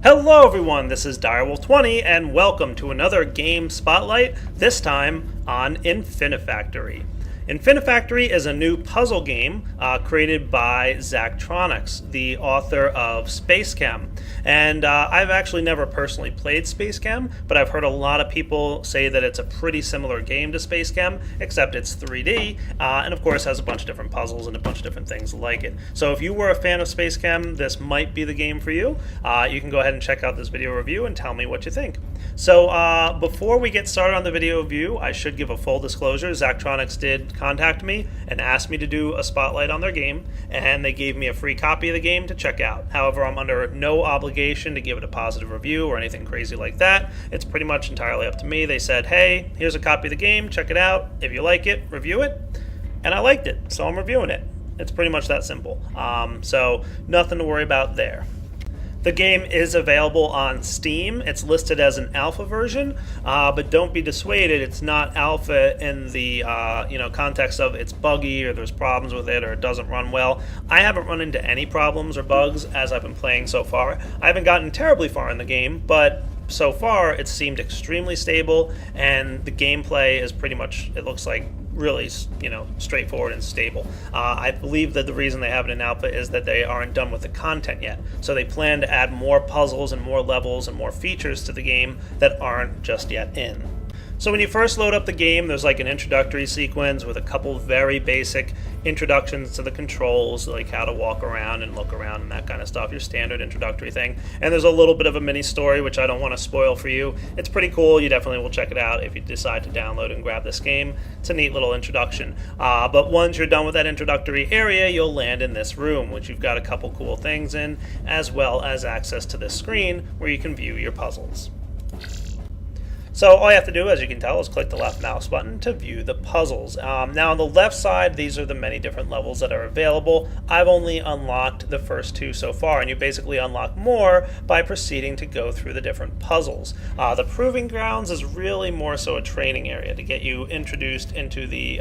Hello everyone, this is Direwolf20 and welcome to another game spotlight, this time on Infinifactory. Infinifactory is a new puzzle game created by Zachtronics, the author of Spacechem. And I've actually never personally played Spacechem, but I've heard a lot of people say that it's a pretty similar game to Spacechem, except it's 3D, and of course has a bunch of different puzzles and a bunch of different things like it. So if you were a fan of Spacechem, this might be the game for you. You can go ahead and check out this video review and tell me what you think. So before we get started on the video review, I should give a full disclosure. Zachtronics did contact me and asked me to do a spotlight on their game, and they gave me a free copy of the game to check out. However, I'm under no obligation to give it a positive review or anything crazy like that. It's pretty much entirely up to me. They said, hey, here's a copy of the game, check it out. If you like it, review it. And I liked it, so I'm reviewing it. It's pretty much that simple. So nothing to worry about there. The game is available on Steam. It's listed as an alpha version, but don't be dissuaded. It's not alpha in the context of it's buggy or there's problems with it or it doesn't run well. I haven't run into any problems or bugs as I've been playing so far. I haven't gotten terribly far in the game, but so far it seemed extremely stable, and the gameplay is pretty much, it looks like, really, straightforward and stable. I believe that the reason they have it in alpha is that they aren't done with the content yet. So they plan to add more puzzles and more levels and more features to the game that aren't just yet in. So when you first load up the game, there's like an introductory sequence with a couple very basic introductions to the controls, like how to walk around and look around and that kind of stuff, your standard introductory thing. And there's a little bit of a mini story, which I don't want to spoil for you. It's pretty cool. You definitely will check it out if you decide to download and grab this game. It's a neat little introduction. But once you're done with that introductory area, you'll land in this room, which you've got a couple cool things in, as well as access to this screen where you can view your puzzles. So all you have to do, as you can tell, is click the left mouse button to view the puzzles. Now on the left side, these are the many different levels that are available. I've only unlocked the first two so far, and you basically unlock more by proceeding to go through the different puzzles. The Proving Grounds is really more so a training area to get you introduced into the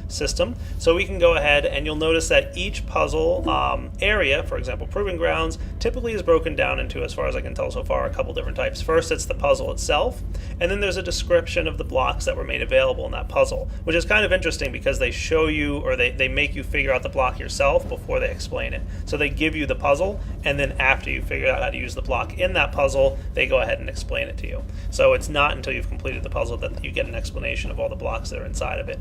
system. So we can go ahead and you'll notice that each puzzle area, for example, Proving Grounds, typically is broken down into, as far as I can tell so far, a couple different types. First, it's the puzzle itself, and then there's a description of the blocks that were made available in that puzzle, which is kind of interesting because they show you, or they make you figure out the block yourself before they explain it. So they give you the puzzle, and then after you figure out how to use the block in that puzzle, they go ahead and explain it to you. So it's not until you've completed the puzzle that you get an explanation of all the blocks that are inside of it.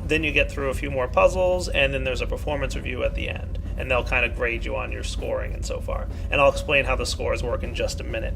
Then you get through a few more puzzles, and then there's a performance review at the end, and they'll kind of grade you on your scoring and so far. And I'll explain how the scores work in just a minute.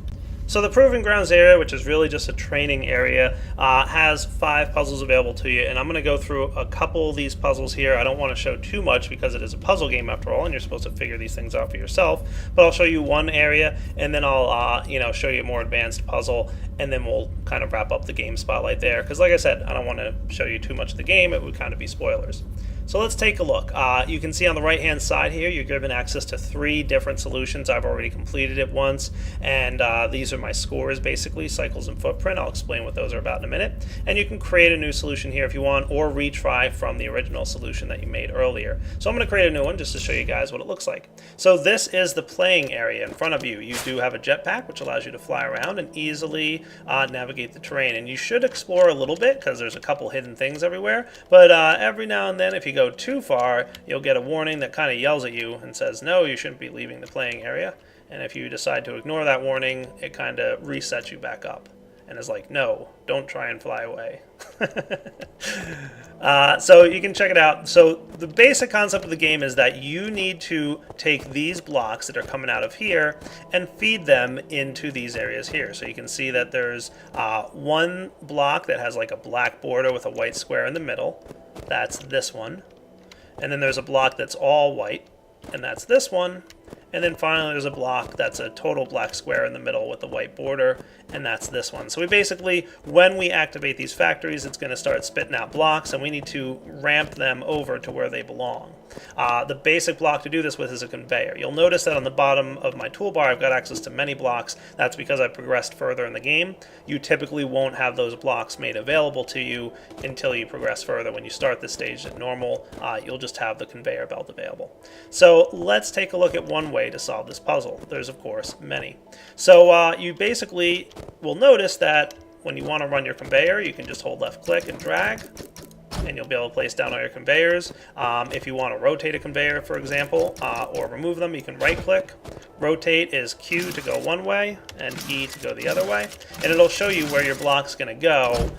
So the Proving Grounds area, which is really just a training area, has 5 puzzles available to you, and I'm going to go through a couple of these puzzles here. I don't want to show too much because it is a puzzle game after all, and you're supposed to figure these things out for yourself. But I'll show you one area, and then I'll show you a more advanced puzzle, and then we'll kind of wrap up the game spotlight there. Because like I said, I don't want to show you too much of the game. It would kind of be spoilers. So let's take a look. You can see on the right-hand side here, you're given access to 3 different solutions. I've already completed it once, and these are my scores, basically, cycles and footprint. I'll explain what those are about in a minute. And you can create a new solution here if you want, or retry from the original solution that you made earlier. So I'm going to create a new one just to show you guys what it looks like. So this is the playing area in front of you. You do have a jetpack, which allows you to fly around and easily navigate the terrain. And you should explore a little bit, because there's a couple hidden things everywhere. But every now and then, if you go too far, you'll get a warning that kind of yells at you and says, no, you shouldn't be leaving the playing area. And if you decide to ignore that warning, it kind of resets you back up and is like, no, don't try and fly away. So you can check it out. So the basic concept of the game is that you need to take these blocks that are coming out of here and feed them into these areas here. So you can see that there's one block that has like a black border with a white square in the middle. That's this one. And then there's a block that's all white, and that's this one. And then finally there's a block that's a total black square in the middle with a white border, and that's this one. So we basically, when we activate these factories, it's going to start spitting out blocks, and we need to ramp them over to where they belong. The basic block to do this with is a conveyor. You'll notice that on the bottom of my toolbar I've got access to many blocks. That's because I've progressed further in the game. You typically won't have those blocks made available to you until you progress further. When you start this stage at normal, you'll just have the conveyor belt available. So let's take a look at one way to solve this puzzle. There's, of course, many. So you basically will notice that when you want to run your conveyor, you can just hold left click and drag, and you'll be able to place down all your conveyors. If you want to rotate a conveyor, for example, or remove them, you can right click. Rotate is Q to go one way and E to go the other way, and it'll show you where your block's going to go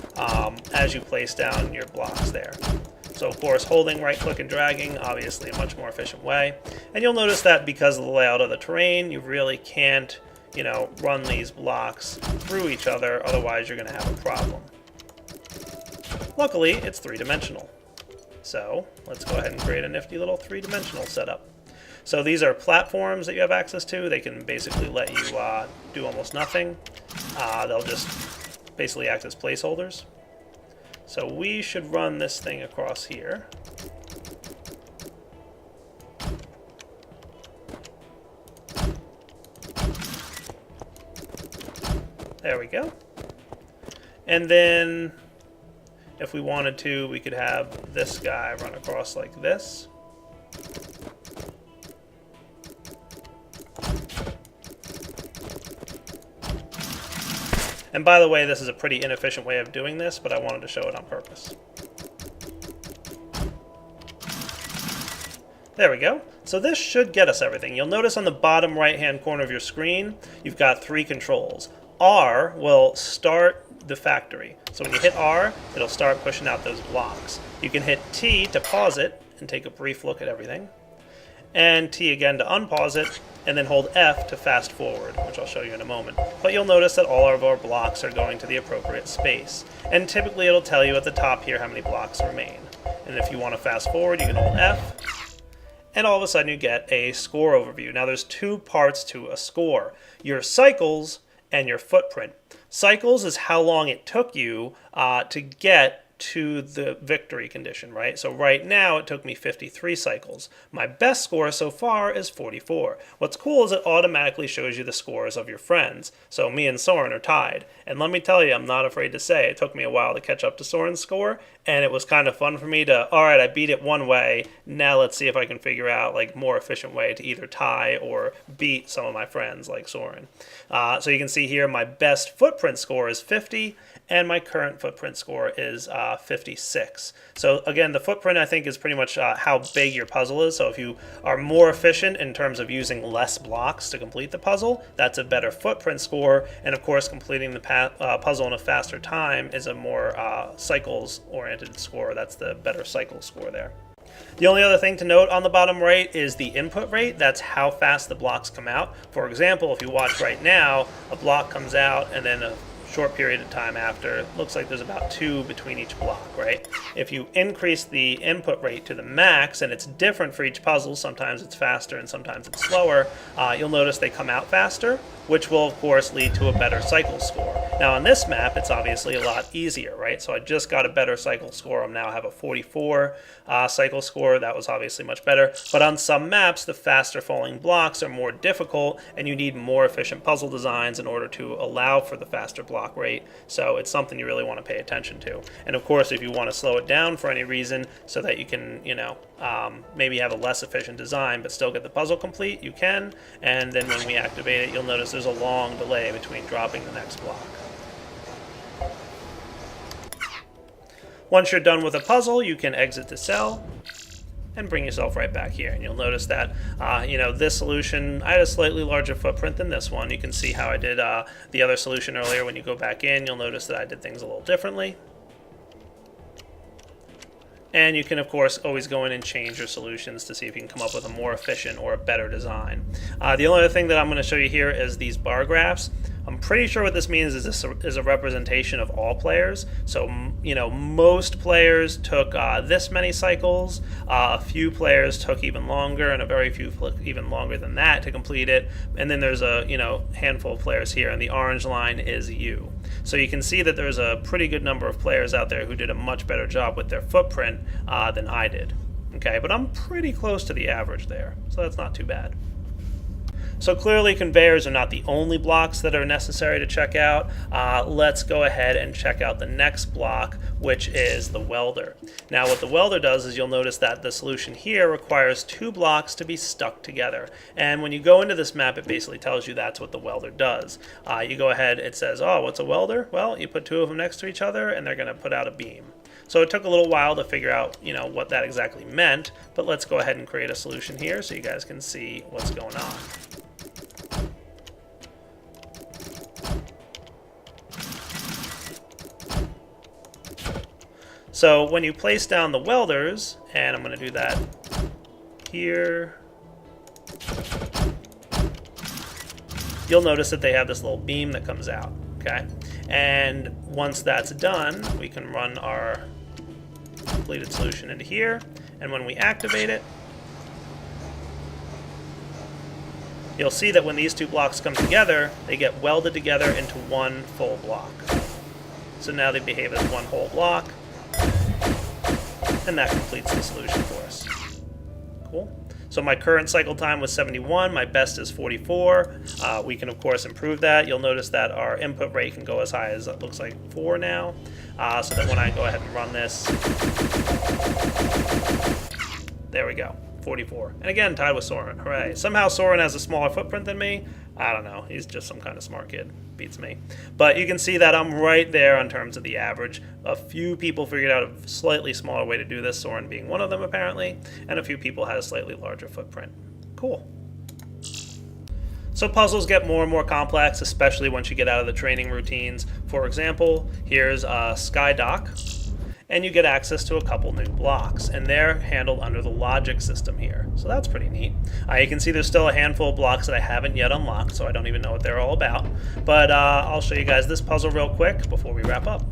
as you place down your blocks there. So of course, holding right click and dragging, obviously a much more efficient way. And you'll notice that because of the layout of the terrain, you really can't, run these blocks through each other, otherwise you're going to have a problem. Luckily, it's three-dimensional. So let's go ahead and create a nifty little three-dimensional setup. So these are platforms that you have access to. They can basically let you do almost nothing. They'll just basically act as placeholders. So we should run this thing across here. There we go. And then if we wanted to, we could have this guy run across like this. And by the way, this is a pretty inefficient way of doing this, but I wanted to show it on purpose. There we go. So this should get us everything. You'll notice on the bottom right-hand corner of your screen, you've got three controls. R will start the factory. So when you hit R, it'll start pushing out those blocks. You can hit T to pause it and take a brief look at everything. And T again to unpause it, and then hold F to fast forward, which I'll show you in a moment. But you'll notice that all of our blocks are going to the appropriate space. And typically it'll tell you at the top here how many blocks remain. And if you want to fast forward, you can hold F, and all of a sudden you get a score overview. Now there's two parts to a score: your cycles and your footprint. Cycles is how long it took you to get to the victory condition, right? So right now it took me 53 cycles. My best score so far is 44. What's cool is it automatically shows you the scores of your friends. So me and Soren are tied. And let me tell you, I'm not afraid to say, it took me a while to catch up to Soren's score, and it was kind of fun for me to, all right, I beat it one way, now let's see if I can figure out like more efficient way to either tie or beat some of my friends like Soren. So you can see here my best footprint score is 50, and my current footprint score is 56. So again, the footprint I think is pretty much how big your puzzle is. So if you are more efficient in terms of using less blocks to complete the puzzle, that's a better footprint score. And of course, completing the puzzle in a faster time is a more cycles-oriented score. That's the better cycle score there. The only other thing to note on the bottom right is the input rate. That's how fast the blocks come out. For example, if you watch right now, a block comes out and then a short period of time after, it looks like there's about 2 between each block, right? If you increase the input rate to the max, and it's different for each puzzle, sometimes it's faster and sometimes it's slower, you'll notice they come out faster, which will of course lead to a better cycle score. Now on this map, it's obviously a lot easier, right? So I just got a better cycle score. I now have a 44 cycle score. That was obviously much better. But on some maps, the faster falling blocks are more difficult, and you need more efficient puzzle designs in order to allow for the faster block rate. So it's something you really want to pay attention to. And of course, if you want to slow it down for any reason so that you can, maybe have a less efficient design but still get the puzzle complete, you can. And then when we activate it, you'll notice there's a long delay between dropping the next block. Once you're done with a puzzle, you can exit the cell and bring yourself right back here. And you'll notice that, this solution, I had a slightly larger footprint than this one. You can see how I did the other solution earlier. When you go back in, you'll notice that I did things a little differently. And you can, of course, always go in and change your solutions to see if you can come up with a more efficient or a better design. The only other thing that I'm going to show you here is these bar graphs. I'm pretty sure what this means is this is a representation of all players. So, most players took this many cycles. A few players took even longer, and a very few even longer than that to complete it. And then there's a handful of players here, and the orange line is you. So you can see that there's a pretty good number of players out there who did a much better job with their footprint than I did. Okay, but I'm pretty close to the average there, so that's not too bad. So clearly conveyors are not the only blocks that are necessary to check out. Let's go ahead and check out the next block, which is the welder. Now what the welder does is you'll notice that the solution here requires 2 blocks to be stuck together. And when you go into this map, it basically tells you that's what the welder does. You go ahead, it says, oh, what's a welder? Well, you put 2 of them next to each other and they're going to put out a beam. So it took a little while to figure out, what that exactly meant, but let's go ahead and create a solution here so you guys can see what's going on. So when you place down the welders, and I'm going to do that here, you'll notice that they have this little beam that comes out, okay? And once that's done, we can run our completed solution into here, and when we activate it, you'll see that when these 2 blocks come together, they get welded together into one full block. So now they behave as one whole block, and that completes the solution for us. Cool. So my current cycle time was 71, my best is 44. We can of course improve that. You'll notice that our input rate can go as high as, it looks like 4 now. So that when I go ahead and run this, there we go, 44. And again, tied with Soren, hooray. Somehow Soren has a smaller footprint than me. I don't know, he's just some kind of smart kid, beats me. But you can see that I'm right there in terms of the average. A few people figured out a slightly smaller way to do this, Soren being one of them apparently, and a few people had a slightly larger footprint. Cool. So puzzles get more and more complex, especially once you get out of the training routines. For example, here's a sky dock, and you get access to a couple new blocks, and they're handled under the logic system here. So that's pretty neat. You can see there's still a handful of blocks that I haven't yet unlocked, so I don't even know what they're all about. But I'll show you guys this puzzle real quick before we wrap up.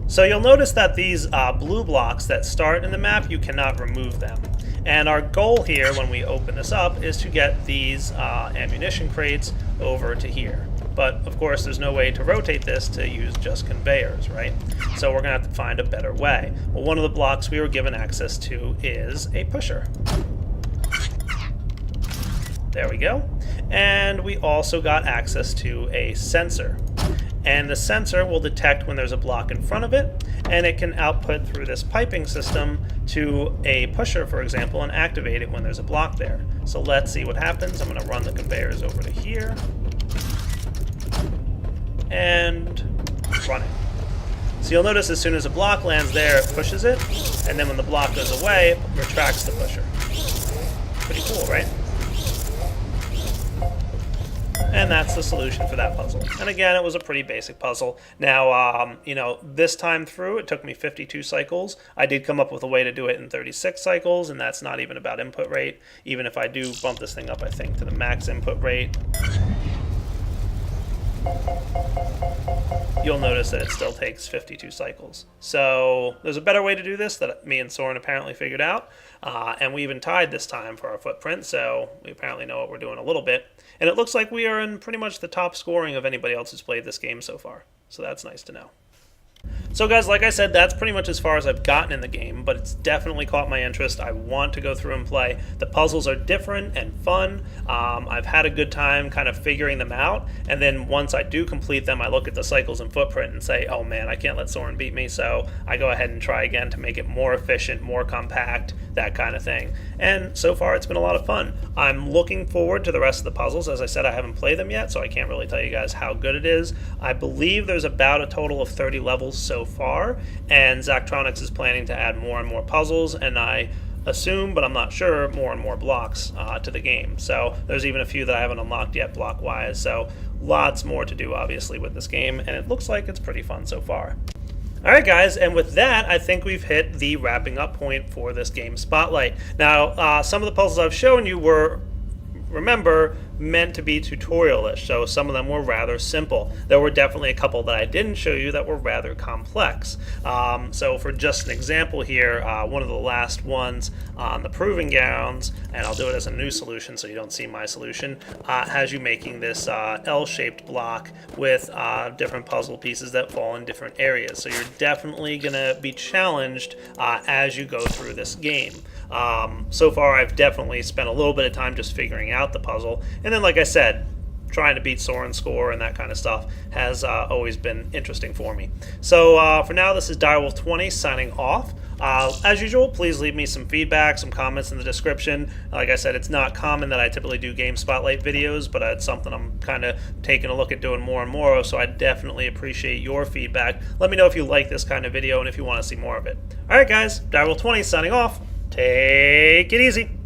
So you'll notice that these blue blocks that start in the map, you cannot remove them. And our goal here when we open this up is to get these ammunition crates over to here. But of course there's no way to rotate this to use just conveyors, right? So we're gonna have to find a better way. Well, one of the blocks we were given access to is a pusher. There we go. And we also got access to a sensor. And the sensor will detect when there's a block in front of it, and it can output through this piping system to a pusher, for example, and activate it when there's a block there. So let's see what happens. I'm gonna run the conveyors over to here. And run it. So you'll notice as soon as a block lands there, it pushes it, and then when the block goes away, it retracts the pusher. Pretty cool, right? And that's the solution for that puzzle. And again, it was a pretty basic puzzle. Now, this time through, it took me 52 cycles. I did come up with a way to do it in 36 cycles, and that's not even about input rate. Even if I do bump this thing up, I think, to the max input rate, you'll notice that it still takes 52 cycles. So there's a better way to do this that me and Soren apparently figured out. And we even tied this time for our footprint, so we apparently know what we're doing a little bit. And it looks like we are in pretty much the top scoring of anybody else who's played this game so far. So that's nice to know. So guys, like I said, that's pretty much as far as I've gotten in the game, but it's definitely caught my interest. I want to go through and play. The puzzles are different and fun. I've had a good time kind of figuring them out, and then once I do complete them, I look at the cycles and footprint and say, oh man, I can't let Soren beat me, so I go ahead and try again to make it more efficient, more compact, that kind of thing. And so far, it's been a lot of fun. I'm looking forward to the rest of the puzzles. As I said, I haven't played them yet, so I can't really tell you guys how good it is. I believe there's about a total of 30 levels so far, and Zachtronics is planning to add more and more puzzles, and I assume, but I'm not sure, more and more blocks to the game. So there's even a few that I haven't unlocked yet block-wise, so lots more to do, obviously, with this game, and it looks like it's pretty fun so far. Alright guys, and with that, I think we've hit the wrapping up point for this game spotlight. Now, some of the puzzles I've shown you were, remember, meant to be tutorial-ish, so some of them were rather simple. There were definitely a couple that I didn't show you that were rather complex. So for just an example here, one of the last ones on the proving grounds, and I'll do it as a new solution so you don't see my solution, has you making this L-shaped block with different puzzle pieces that fall in different areas. So you're definitely going to be challenged as you go through this game. So far I've definitely spent a little bit of time just figuring out the puzzle, And then, like I said, trying to beat Soren's score and that kind of stuff has always been interesting for me. So for now, this is Direwolf20 signing off. As usual, please leave me some feedback, some comments in the description. Like I said, it's not common that I typically do Game Spotlight videos, but it's something I'm kind of taking a look at doing more and more of, so I definitely appreciate your feedback. Let me know if you like this kind of video and if you want to see more of it. Alright guys, Direwolf20 signing off. Take it easy.